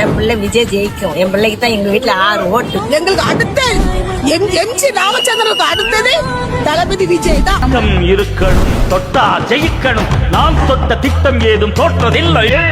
என் பிள்ளை விஜய் ஜெயிக்கும். என் பிள்ளைக்கு தான் எங்க வீட்டுல 6 ஓட்டு. எங்களுக்கு அடுத்த எம்ஜி ராமச்சந்திரனுக்கு அடுத்தது தளபதி விஜய் தான் இருக்கணும். தொட்டா ஜெயிக்கணும். நாம் தொட்ட திட்டம் ஏதும் தோற்றதில்லையே.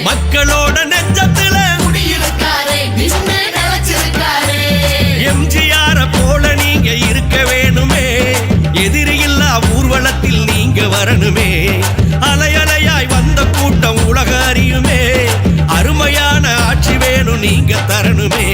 மக்களோட நெஞ்சத்துல எம்ஜிஆர போல நீங்க இருக்க வேணுமே. எதிரியில்லா ஊர்வலத்தில் நீங்க வரணுமே. அலையலையாய் வந்த கூட்டம் உலக அறியுமே. அருமையான ஆட்சி வேணும் நீங்க தரணுமே.